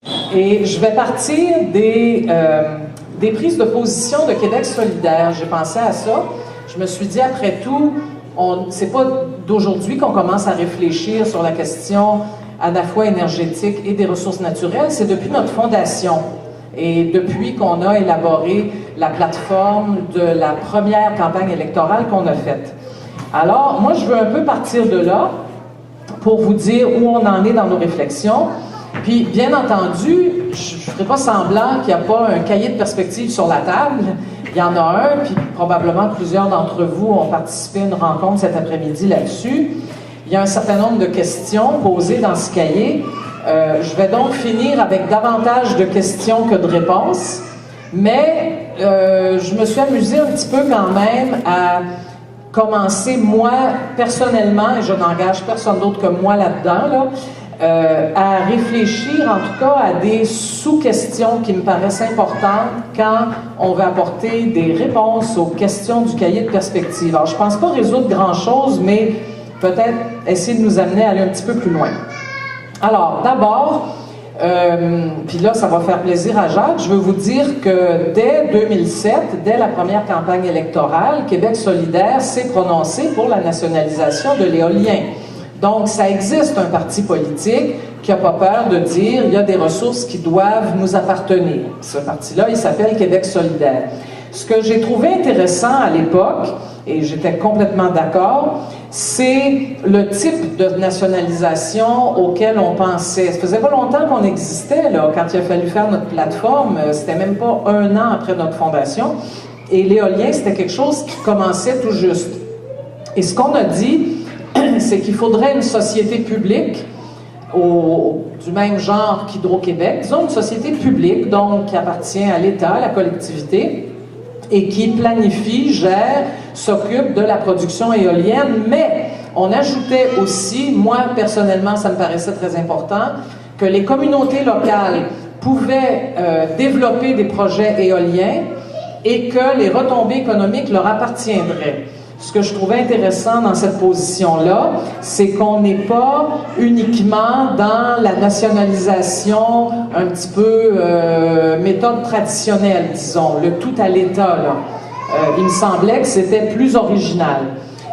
Et je vais partir des prises de position de Québec solidaire. J'ai pensé à ça. Je me suis dit, après tout, c'est pas d'aujourd'hui qu'on commence à réfléchir sur la question à la fois énergétique et des ressources naturelles. C'est depuis notre fondation et depuis qu'on a élaboré la plateforme de la première campagne électorale qu'on a faite. Alors, moi, je veux un peu partir de là pour vous dire où on en est dans nos réflexions. Puis, bien entendu, je ne ferai pas semblant qu'il n'y a pas un cahier de perspectives sur la table. Il y en a un, puis probablement plusieurs d'entre vous ont participé à une rencontre cet après-midi là-dessus. Il y a un certain nombre de questions posées dans ce cahier. Je vais donc finir avec davantage de questions que de réponses, mais je me suis amusée un petit peu quand même à commencer, moi, personnellement, et je n'engage personne d'autre que moi là-dedans, à réfléchir en tout cas à des sous-questions qui me paraissent importantes quand on veut apporter des réponses aux questions du cahier de perspective. Alors, je ne pense pas résoudre grand-chose, mais peut-être essayer de nous amener à aller un petit peu plus loin. Alors, d'abord, puis là, ça va faire plaisir à Jacques, je veux vous dire que dès 2007, dès la première campagne électorale, Québec solidaire s'est prononcé pour la nationalisation de l'éolien. Donc, ça existe un parti politique qui n'a pas peur de dire il y a des ressources qui doivent nous appartenir. Ce parti-là, il s'appelle Québec solidaire. Ce que j'ai trouvé intéressant à l'époque, et j'étais complètement d'accord, c'est le type de nationalisation auquel on pensait. Ça faisait pas longtemps qu'on existait, là, quand il a fallu faire notre plateforme. C'était même pas un an après notre fondation. Et l'éolien, c'était quelque chose qui commençait tout juste. Et ce qu'on a dit, c'est qu'il faudrait une société publique du même genre qu'Hydro-Québec, disons une société publique, donc qui appartient à l'État, à la collectivité, et qui planifie, gère, s'occupe de la production éolienne, mais on ajoutait aussi, moi personnellement ça me paraissait très important, que les communautés locales pouvaient développer des projets éoliens et que les retombées économiques leur appartiendraient. Ce que je trouvais intéressant dans cette position-là, c'est qu'on n'est pas uniquement dans la nationalisation un petit peu méthode traditionnelle, disons, le tout à l'État, là. Il me semblait que c'était plus original.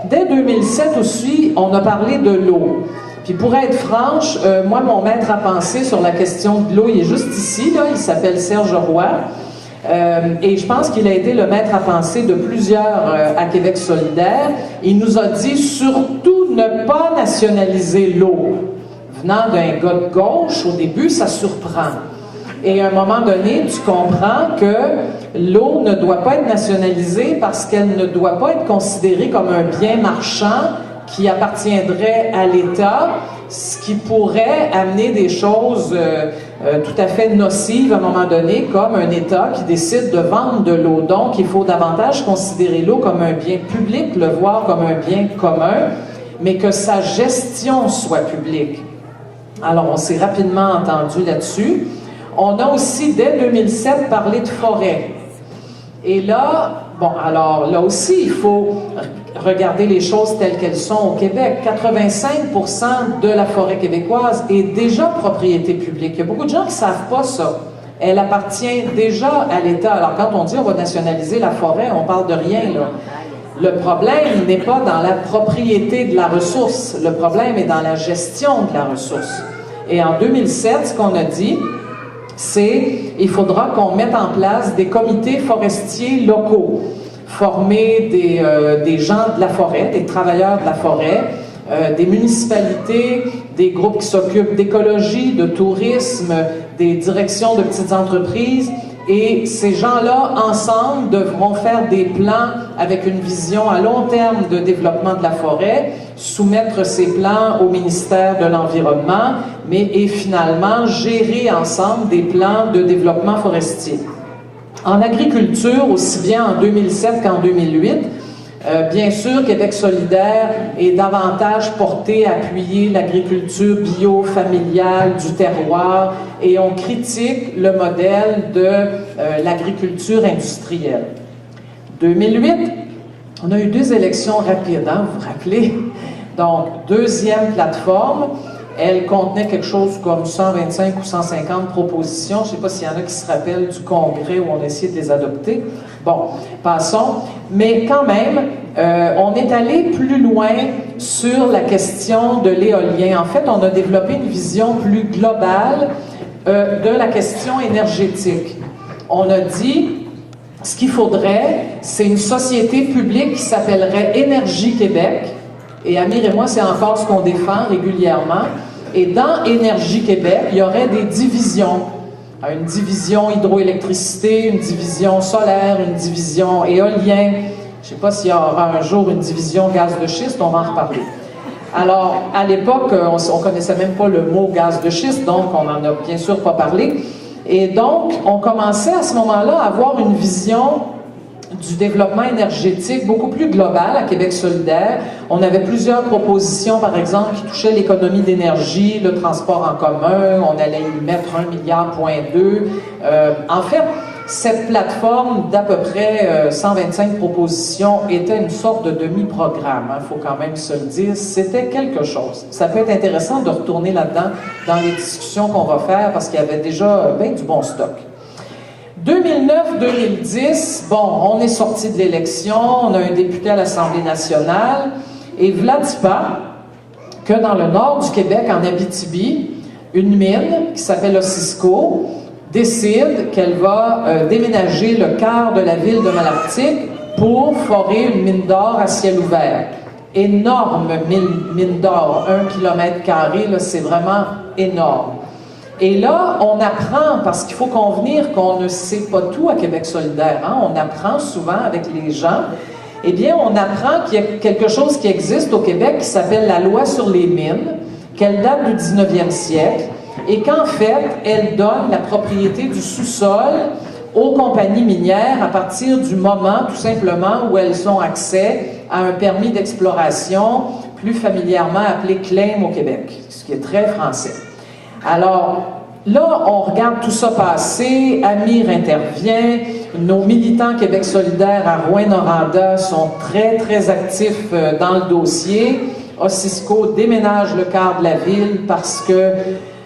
Dès 2007 aussi, on a parlé de l'eau. Puis pour être franche, moi, mon maître à penser sur la question de l'eau, il est juste ici, là, il s'appelle Serge Roy. Et je pense qu'il a été le maître à penser de plusieurs à Québec solidaire. Il nous a dit surtout ne pas nationaliser l'eau. Venant d'un gars de gauche, au début, ça surprend. Et à un moment donné, tu comprends que l'eau ne doit pas être nationalisée parce qu'elle ne doit pas être considérée comme un bien marchand qui appartiendrait à l'État, ce qui pourrait amener des choses tout à fait nocives à un moment donné, comme un État qui décide de vendre de l'eau. Donc, il faut davantage considérer l'eau comme un bien public, le voir comme un bien commun, mais que sa gestion soit publique. Alors, on s'est rapidement entendu là-dessus. On a aussi, dès 2007, parlé de forêt. Et là, bon, alors là aussi, il faut regarder les choses telles qu'elles sont au Québec. 85% de la forêt québécoise est déjà propriété publique. Il y a beaucoup de gens qui ne savent pas ça. Elle appartient déjà à l'État. Alors, quand on dit on va nationaliser la forêt, on parle de rien, là. Le problème n'est pas dans la propriété de la ressource. Le problème est dans la gestion de la ressource. Et en 2007, ce qu'on a dit, c'est qu'il faudra qu'on mette en place des comités forestiers locaux, former des gens de la forêt, des travailleurs de la forêt, des municipalités, des groupes qui s'occupent d'écologie, de tourisme, des directions de petites entreprises. Et ces gens-là, ensemble, devront faire des plans avec une vision à long terme de développement de la forêt, soumettre ces plans au ministère de l'Environnement, et finalement gérer ensemble des plans de développement forestier. En agriculture, aussi bien en 2007 qu'en 2008, bien sûr, Québec solidaire est davantage porté à appuyer l'agriculture bio, familiale, du terroir, et on critique le modèle de l'agriculture industrielle. 2008, on a eu 2 élections rapides, hein, vous vous rappelez? Donc, deuxième plateforme. Elle contenait quelque chose comme 125 ou 150 propositions. Je ne sais pas s'il y en a qui se rappellent du congrès où on a essayé de les adopter. Bon, passons. Mais quand même, on est allé plus loin sur la question de l'éolien. En fait, on a développé une vision plus globale de la question énergétique. On a dit, ce qu'il faudrait, c'est une société publique qui s'appellerait Énergie Québec. Et Amir et moi, c'est encore ce qu'on défend régulièrement. Et dans Énergie Québec, il y aurait des divisions. Une division hydroélectricité, une division solaire, une division éolien. Je ne sais pas s'il y aura un jour une division gaz de schiste, on va en reparler. Alors, à l'époque, on ne connaissait même pas le mot gaz de schiste, donc on n'en a bien sûr pas parlé. Et donc, on commençait à ce moment-là à avoir une vision du développement énergétique beaucoup plus global à Québec solidaire. On avait plusieurs propositions, par exemple, qui touchaient l'économie d'énergie, le transport en commun, on allait y mettre 1,2 milliard. En fait, cette plateforme d'à peu près 125 propositions était une sorte de demi-programme, il faut quand même se le dire. C'était quelque chose. Ça peut être intéressant de retourner là-dedans dans les discussions qu'on va faire parce qu'il y avait déjà bien du bon stock. 2009-2010, bon, on est sorti de l'élection, on a un député à l'Assemblée nationale, et v'là dit pas que dans le nord du Québec, en Abitibi, une mine qui s'appelle Osisco décide qu'elle va déménager le quart de la ville de Malartic pour forer une mine d'or à ciel ouvert. Énorme mine d'or, 1 km², là, c'est vraiment énorme. Et là, on apprend, parce qu'il faut convenir qu'on ne sait pas tout à Québec solidaire, hein? On apprend souvent avec les gens, eh bien, on apprend qu'il y a quelque chose qui existe au Québec qui s'appelle la loi sur les mines, qu'elle date du 19e siècle, et qu'en fait, elle donne la propriété du sous-sol aux compagnies minières à partir du moment, tout simplement, où elles ont accès à un permis d'exploration, plus familièrement appelé claim au Québec, ce qui est très français. Alors, là, on regarde tout ça passer, Amir intervient, nos militants Québec solidaire à Rouyn-Noranda sont très, très actifs dans le dossier. Osisco déménage le quart de la ville parce que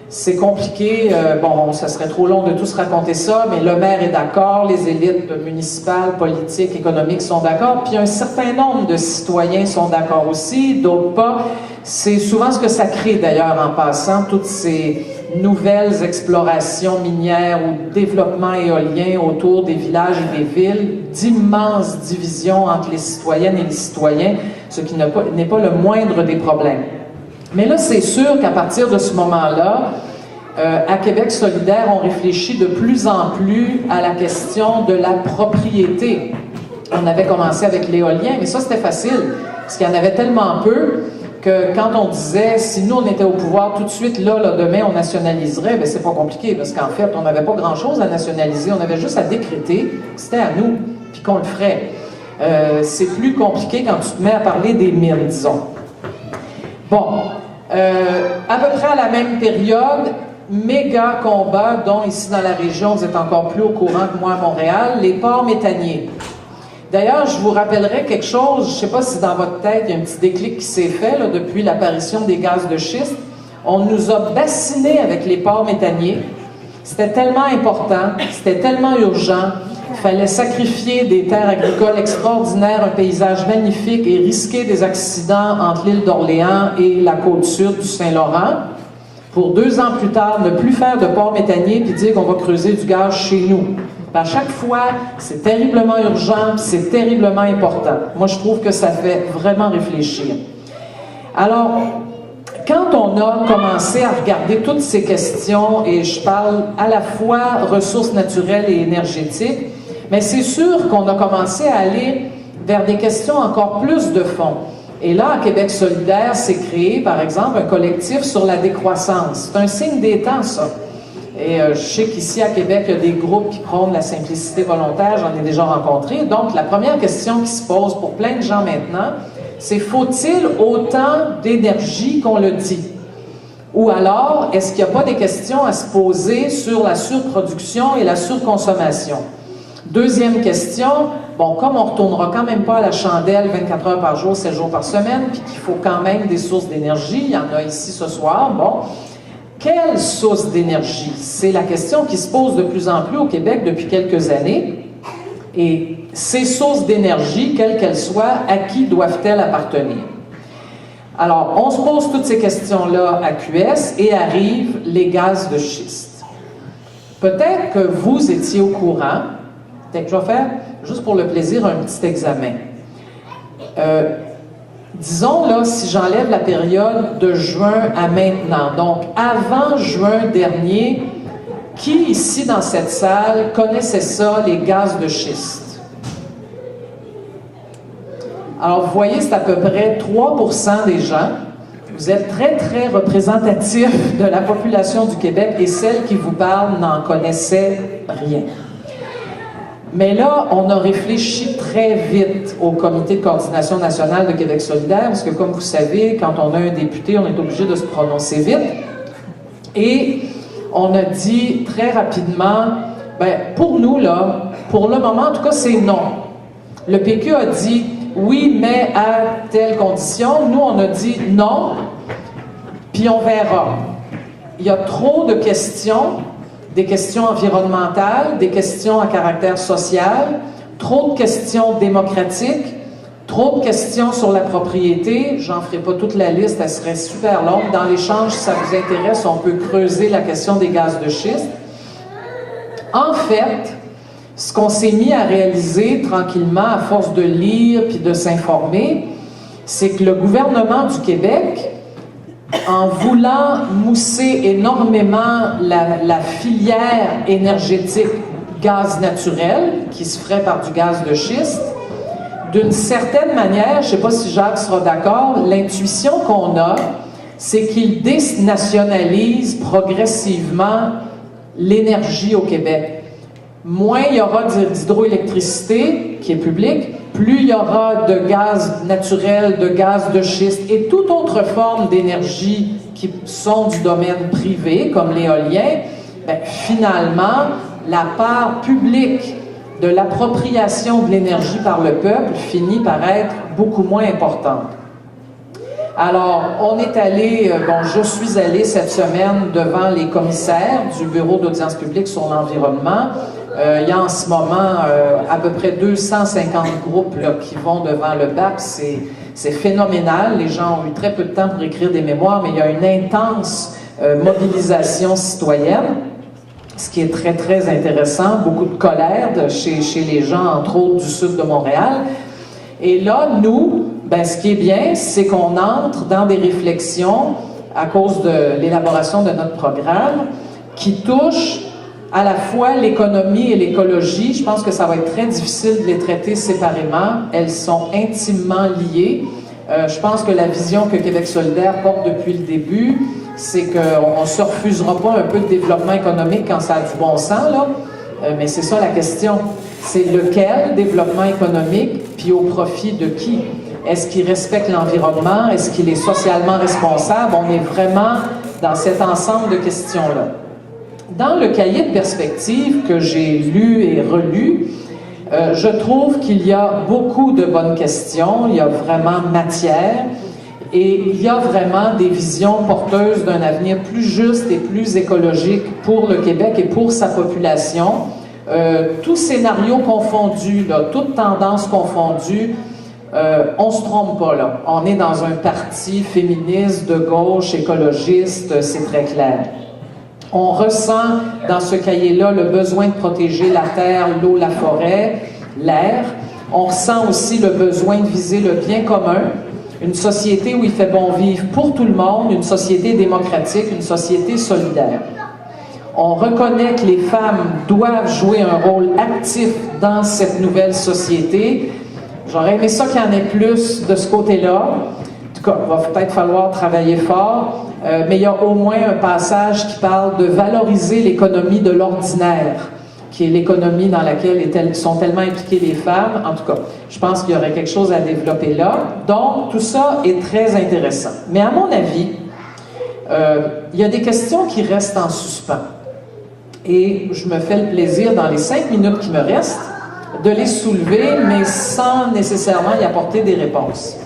c'est compliqué. Bon, ça serait trop long de tous raconter ça, mais le maire est d'accord, les élites municipales, politiques, économiques sont d'accord, puis un certain nombre de citoyens sont d'accord aussi, d'autres pas. C'est souvent ce que ça crée d'ailleurs en passant, toutes ces nouvelles explorations minières ou développement éolien autour des villages et des villes, d'immenses divisions entre les citoyennes et les citoyens, ce qui n'est pas le moindre des problèmes. Mais là, c'est sûr qu'à partir de ce moment-là, à Québec solidaire, on réfléchit de plus en plus à la question de la propriété. On avait commencé avec l'éolien, mais ça, c'était facile, parce qu'il y en avait tellement peu que quand on disait, si nous, on était au pouvoir tout de suite, là demain, on nationaliserait, bien, c'est pas compliqué, parce qu'en fait, on n'avait pas grand-chose à nationaliser, on avait juste à décréter, c'était à nous, puis qu'on le ferait. C'est plus compliqué quand tu te mets à parler des mines, disons. Bon, à peu près à la même période, méga combat, dont ici dans la région, vous êtes encore plus au courant que moi à Montréal, les ports méthaniers. D'ailleurs, je vous rappellerai quelque chose, je ne sais pas si dans votre tête, il y a un petit déclic qui s'est fait là, depuis l'apparition des gaz de schiste. On nous a bassinés avec les ports méthaniers. C'était tellement important, c'était tellement urgent. Il fallait sacrifier des terres agricoles extraordinaires, un paysage magnifique et risquer des accidents entre l'île d'Orléans et la côte sud du Saint-Laurent pour 2 ans plus tard ne plus faire de port méthanier puis dire qu'on va creuser du gaz chez nous. À chaque fois, c'est terriblement urgent, c'est terriblement important. Moi, je trouve que ça fait vraiment réfléchir. Alors, quand on a commencé à regarder toutes ces questions, et je parle à la fois ressources naturelles et énergétiques, mais c'est sûr qu'on a commencé à aller vers des questions encore plus de fond. Et là, à Québec solidaire, s'est créé, par exemple, un collectif sur la décroissance. C'est un signe des temps, ça. Et je sais qu'ici, à Québec, il y a des groupes qui prônent la simplicité volontaire, j'en ai déjà rencontré. Donc, la première question qui se pose pour plein de gens maintenant, c'est faut-il autant d'énergie qu'on le dit? Ou alors, est-ce qu'il n'y a pas des questions à se poser sur la surproduction et la surconsommation? Deuxième question, bon, comme on ne retournera quand même pas à la chandelle 24 heures par jour, 7 jours par semaine, puis qu'il faut quand même des sources d'énergie, il y en a ici ce soir, bon, quelle source d'énergie? C'est la question qui se pose de plus en plus au Québec depuis quelques années. Et ces sources d'énergie, quelles qu'elles soient, à qui doivent-elles appartenir? Alors, on se pose toutes ces questions-là à QS et arrivent les gaz de schiste. Peut-être que vous étiez au courant, peut-être que je vais faire, juste pour le plaisir, un petit examen. Disons, là, si j'enlève la période de juin à maintenant, donc avant juin dernier, qui ici dans cette salle connaissait ça, les gaz de schiste? Alors, vous voyez, c'est à peu près 3% des gens. Vous êtes très, très représentatifs de la population du Québec et celle qui vous parle n'en connaissait rien. Mais là, on a réfléchi très vite au Comité de coordination nationale de Québec solidaire, parce que comme vous savez, quand on a un député, on est obligé de se prononcer vite. Et on a dit très rapidement, ben, pour nous, là, pour le moment, en tout cas, c'est non. Le PQ a dit oui, mais à telle condition. Nous, on a dit non, puis on verra. Il y a trop de questions, des questions environnementales, des questions à caractère social, trop de questions démocratiques, trop de questions sur la propriété. J'en ferai pas toute la liste, elle serait super longue. Dans l'échange, si ça vous intéresse, on peut creuser la question des gaz de schiste. En fait, ce qu'on s'est mis à réaliser tranquillement, à force de lire puis de s'informer, c'est que le gouvernement du Québec, en voulant mousser énormément la filière énergétique gaz naturel, qui se ferait par du gaz de schiste, d'une certaine manière, je ne sais pas si Jacques sera d'accord, l'intuition qu'on a, c'est qu'il dénationalise progressivement l'énergie au Québec. Moins il y aura d'hydroélectricité qui est publique, plus il y aura de gaz naturel, de gaz de schiste et toute autre forme d'énergie qui sont du domaine privé, comme l'éolien, ben, finalement, la part publique de l'appropriation de l'énergie par le peuple finit par être beaucoup moins importante. Alors, on est allé, je suis allé cette semaine devant les commissaires du Bureau d'audience publique sur l'environnement. Il y a en ce moment à peu près 250 groupes là, qui vont devant le BAP. C'est phénoménal. Les gens ont eu très peu de temps pour écrire des mémoires, mais il y a une intense mobilisation citoyenne, ce qui est très, très intéressant. Beaucoup de colère chez les gens, entre autres, du sud de Montréal. Et là, nous, ce qui est bien, c'est qu'on entre dans des réflexions à cause de l'élaboration de notre programme qui touchent à la fois l'économie et l'écologie. Je pense que ça va être très difficile de les traiter séparément. Elles sont intimement liées. Je pense que la vision que Québec solidaire porte depuis le début, c'est qu'on ne se refusera pas un peu de développement économique quand ça a du bon sens, là. Mais c'est ça la question. C'est lequel développement économique, puis au profit de qui? Est-ce qu'il respecte l'environnement? Est-ce qu'il est socialement responsable? On est vraiment dans cet ensemble de questions-là. Dans le cahier de perspective que j'ai lu et relu, je trouve qu'il y a beaucoup de bonnes questions, il y a vraiment matière et il y a vraiment des visions porteuses d'un avenir plus juste et plus écologique pour le Québec et pour sa population. Tous scénarios confondus, là, toutes tendances confondues, on ne se trompe pas là. On est dans un parti féministe, de gauche, écologiste, c'est très clair. On ressent dans ce cahier-là le besoin de protéger la terre, l'eau, la forêt, l'air. On ressent aussi le besoin de viser le bien commun, une société où il fait bon vivre pour tout le monde, une société démocratique, une société solidaire. On reconnaît que les femmes doivent jouer un rôle actif dans cette nouvelle société. J'aurais aimé ça qu'il y en ait plus de ce côté-là. En tout cas, il va peut-être falloir travailler fort. Mais il y a au moins un passage qui parle de valoriser l'économie de l'ordinaire, qui est l'économie dans laquelle sont tellement impliquées les femmes. En tout cas, je pense qu'il y aurait quelque chose à développer là. Donc, tout ça est très intéressant. Mais à mon avis, il y a des questions qui restent en suspens. Et je me fais le plaisir, dans les 5 minutes qui me restent, de les soulever, mais sans nécessairement y apporter des réponses.